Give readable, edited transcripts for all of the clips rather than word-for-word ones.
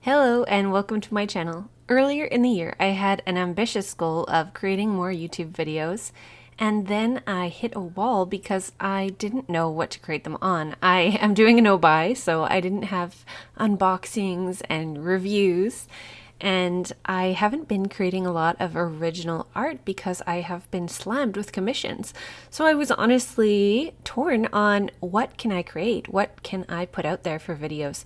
Hello and welcome to my channel. Earlier in the year, I had an ambitious goal of creating more YouTube videos, and then I hit a wall because I didn't know what to create them on. I am doing a no-buy, so I didn't have unboxings and reviews, and I haven't been creating a lot of original art because I have been slammed with commissions. So I was honestly torn on what can I create? What can I put out there for videos?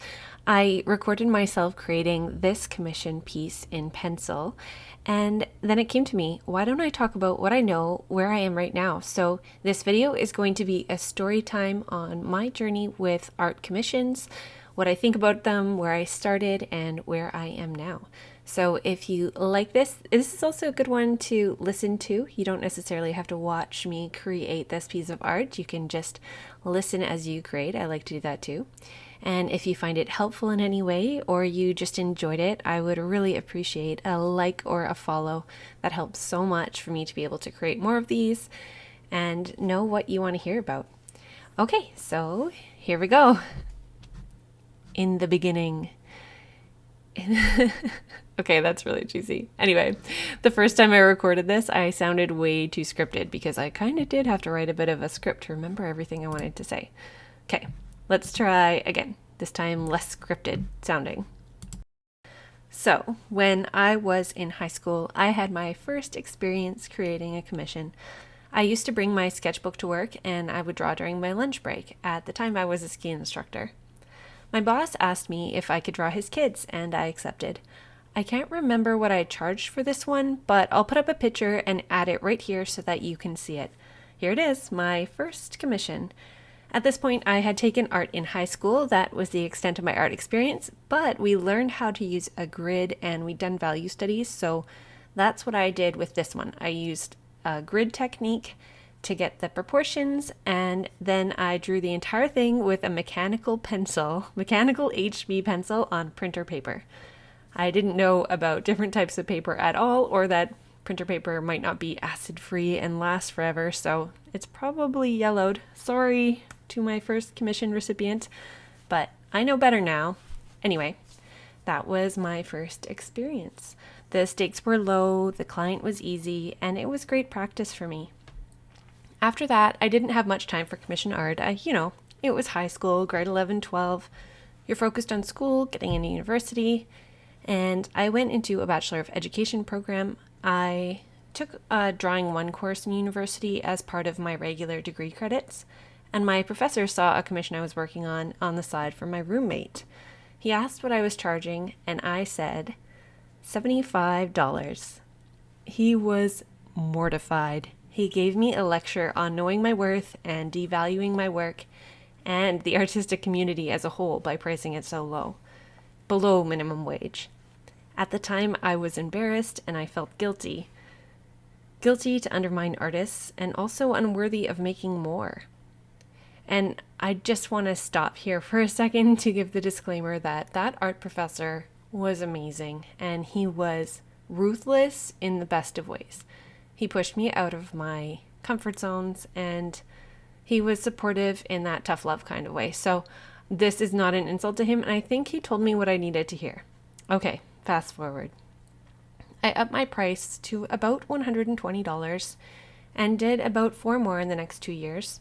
I recorded myself creating this commission piece in pencil, and then it came to me, why don't I talk about what I know, where I am right now? So this video is going to be a story time on my journey with art commissions, what I think about them, where I started, and where I am now. So if you like this is also a good one to listen to. You don't necessarily have to watch me create this piece of art. You can just listen as you create. I like to do that too. And if you find it helpful in any way or you just enjoyed it, I would really appreciate a like or a follow. That helps so much for me to be able to create more of these and know what you want to hear about. Okay, so here we go. In the beginning. Okay, that's really cheesy. Anyway, the first time I recorded this, I sounded way too scripted because I kind of did have to write a bit of a script to remember everything I wanted to say. Okay, let's try again, this time less scripted sounding. So, when I was in high school, I had my first experience creating a commission. I used to bring my sketchbook to work and I would draw during my lunch break. At the time, I was a ski instructor. My boss asked me if I could draw his kids, and I accepted. I can't remember what I charged for this one, but I'll put up a picture and add it right here so that you can see it. Here it is, my first commission. At this point, I had taken art in high school. That was the extent of my art experience, but we learned how to use a grid and we'd done value studies, so that's what I did with this one. I used a grid technique to get the proportions, and then I drew the entire thing with a mechanical HB pencil on printer paper. I didn't know about different types of paper at all, or that printer paper might not be acid free and last forever, so it's probably yellowed. Sorry to my first commission recipient, but I know better now. Anyway, that was my first experience. The stakes were low, the client was easy, and it was great practice for me. After that, I didn't have much time for commission art. It was high school, grade 11, 12. You're focused on school, getting into university, and I went into a Bachelor of Education program. I took a Drawing 1 course in university as part of my regular degree credits, and my professor saw a commission I was working on the side for my roommate. He asked what I was charging, and I said $75. He was mortified. He gave me a lecture on knowing my worth and devaluing my work and the artistic community as a whole by pricing it so low, below minimum wage. At the time, I was embarrassed and I felt guilty. Guilty to undermine artists and also unworthy of making more. And I just want to stop here for a second to give the disclaimer that that art professor was amazing and he was ruthless in the best of ways. He pushed me out of my comfort zones and he was supportive in that tough love kind of way. So this is not an insult to him, and I think he told me what I needed to hear. Okay, fast forward. I upped my price to about $120 and did about 4 more in the next 2 years.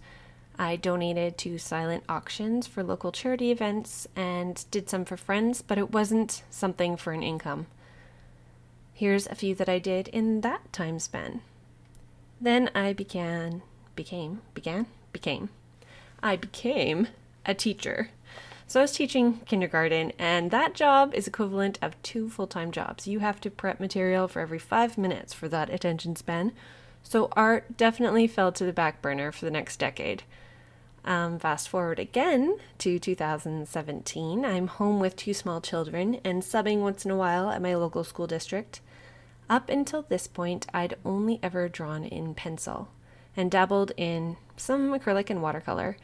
I donated to silent auctions for local charity events and did some for friends, but it wasn't something for an income. Here's a few that I did in that time span. Then I became a teacher. So I was teaching kindergarten, and that job is equivalent of 2 full-time jobs. You have to prep material for every 5 minutes for that attention span. So art definitely fell to the back burner for the next decade. Fast forward again to 2017. I'm home with 2 small children and subbing once in a while at my local school district. Up until this point, I'd only ever drawn in pencil and dabbled in some acrylic and watercolor.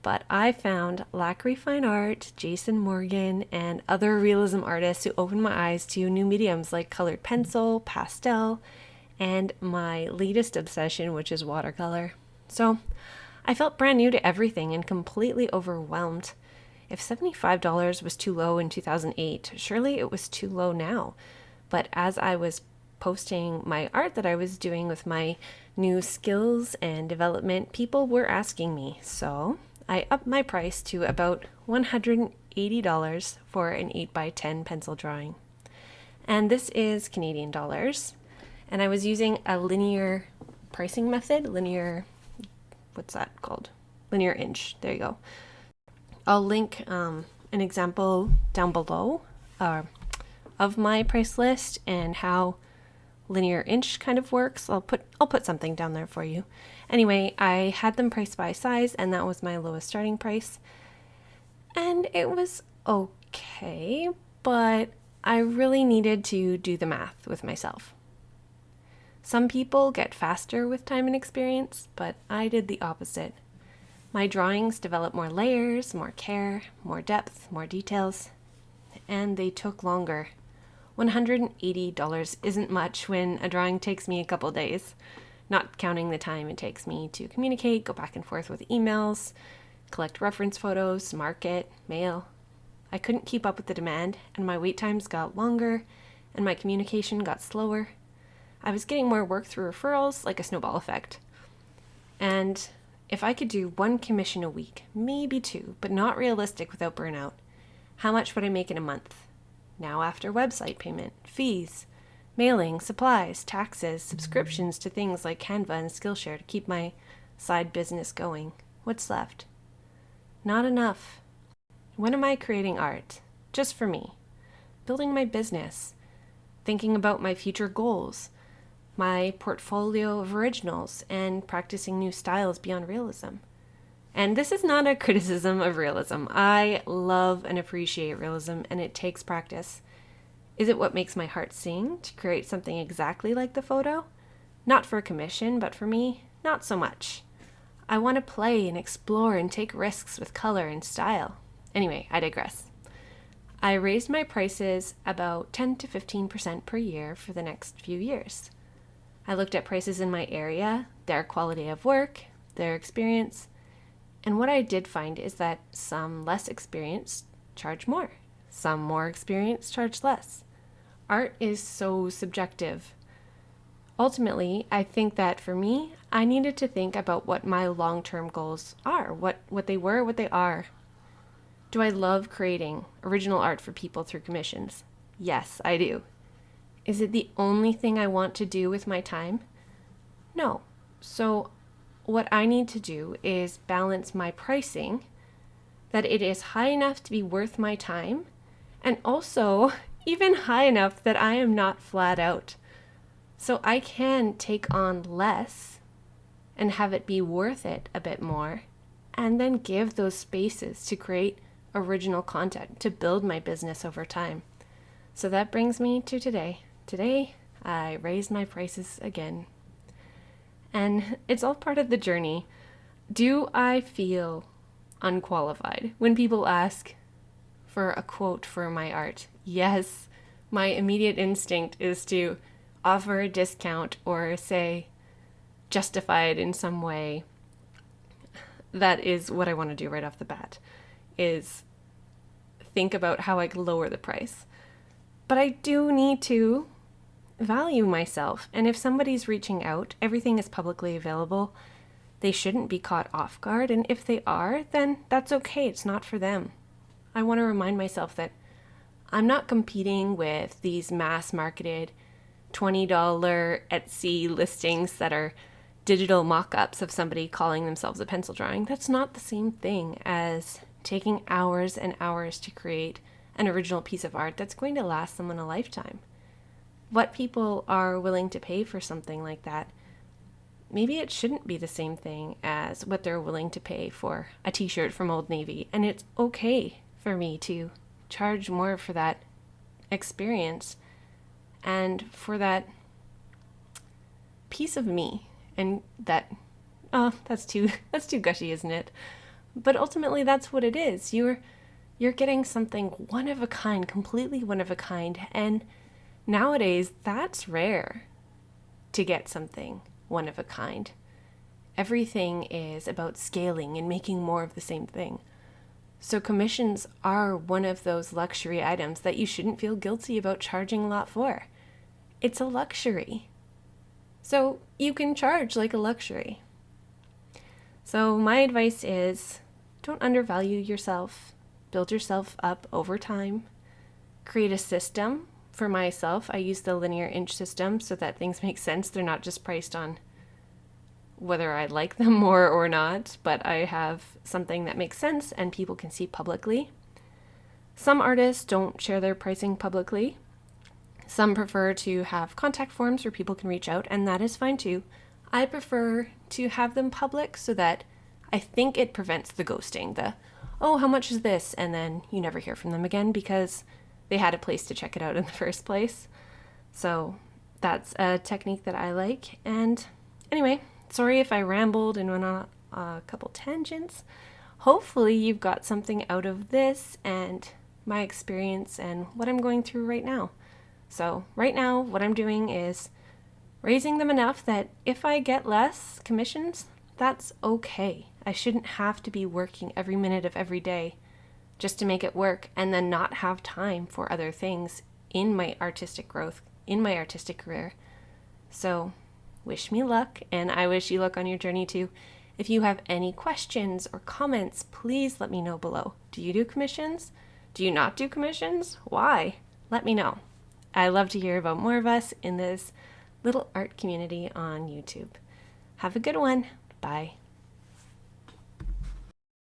But I found Lacquery Fine Art, Jason Morgan, and other realism artists who opened my eyes to new mediums like colored pencil, pastel, and my latest obsession, which is watercolor. So I felt brand new to everything and completely overwhelmed. If $75 was too low in 2008, surely it was too low now. But as I was posting my art that I was doing with my new skills and development, people were asking me. So I upped my price to about $180 for an 8x10 pencil drawing. And this is Canadian dollars. And I was using a linear pricing method, what's that called? Linear inch. There you go. I'll link an example down below of my price list and how linear inch kind of works. I'll put something down there for you. Anyway, I had them priced by size, and that was my lowest starting price. And it was okay, but I really needed to do the math with myself. Some people get faster with time and experience, but I did the opposite. My drawings developed more layers, more care, more depth, more details, and they took longer. $180 isn't much when a drawing takes me a couple days, not counting the time it takes me to communicate, go back and forth with emails, collect reference photos, market, mail. I couldn't keep up with the demand, and my wait times got longer, and my communication got slower. I was getting more work through referrals, like a snowball effect. And if I could do one commission a week, maybe two, but not realistic without burnout, how much would I make in a month? Now after website payment, fees, mailing, supplies, taxes, subscriptions to things like Canva and Skillshare to keep my side business going, what's left? Not enough. When am I creating art? Just for me. Building my business. Thinking about my future goals. My portfolio of originals, and practicing new styles beyond realism. And this is not a criticism of realism. I love and appreciate realism, and it takes practice. Is it what makes my heart sing to create something exactly like the photo? Not for a commission, but for me, not so much. I want to play and explore and take risks with color and style. Anyway, I digress. I raised my prices about 10 to 15% per year for the next few years. I looked at prices in my area, their quality of work, their experience, and what I did find is that some less experienced charge more, some more experienced charge less. Art is so subjective. Ultimately, I think that for me, I needed to think about what my long-term goals are, what they were, what they are. Do I love creating original art for people through commissions? Yes, I do. Is it the only thing I want to do with my time? No. So what I need to do is balance my pricing, that it is high enough to be worth my time, and also even high enough that I am not flat out. So I can take on less and have it be worth it a bit more, and then give those spaces to create original content to build my business over time. So that brings me to today. Today, I raised my prices again. And it's all part of the journey. Do I feel unqualified when people ask for a quote for my art? Yes, my immediate instinct is to offer a discount or say justify it in some way. That is what I want to do right off the bat, is think about how I can lower the price. But I do need to value myself. And if somebody's reaching out, everything is publicly available. They shouldn't be caught off guard. And if they are, then that's okay. It's not for them. I want to remind myself that I'm not competing with these mass marketed $20 Etsy listings that are digital mock-ups of somebody calling themselves a pencil drawing. That's not the same thing as taking hours and hours to create an original piece of art that's going to last someone a lifetime. What people are willing to pay for something like that, maybe it shouldn't be the same thing as what they're willing to pay for a t-shirt from Old Navy. And it's okay for me to charge more for that experience and for that piece of me. And that, that's too gushy, isn't it? But ultimately that's what it is. You're getting something one of a kind, completely one of a kind. And nowadays, that's rare to get something one of a kind. Everything is about scaling and making more of the same thing. So commissions are one of those luxury items that you shouldn't feel guilty about charging a lot for. It's a luxury. So you can charge like a luxury. So my advice is don't undervalue yourself. Build yourself up over time. Create a system. For myself, I use the linear inch system so that things make sense. They're not just priced on whether I like them more or not, but I have something that makes sense and people can see publicly. Some artists don't share their pricing publicly. Some prefer to have contact forms where people can reach out, and that is fine too. I prefer to have them public so that I think it prevents the ghosting, oh, how much is this? And then you never hear from them again because they had a place to check it out in the first place. So that's a technique that I like. And anyway, sorry if I rambled and went on a couple tangents. Hopefully you've got something out of this and my experience and what I'm going through right now. So right now, what I'm doing is raising them enough that if I get less commissions, that's okay. I shouldn't have to be working every minute of every day just to make it work and then not have time for other things in my artistic growth, in my artistic career. So wish me luck, and I wish you luck on your journey too. If you have any questions or comments, please let me know below. Do you do commissions? Do you not do commissions? Why? Let me know. I love to hear about more of us in this little art community on YouTube. Have a good one. Bye.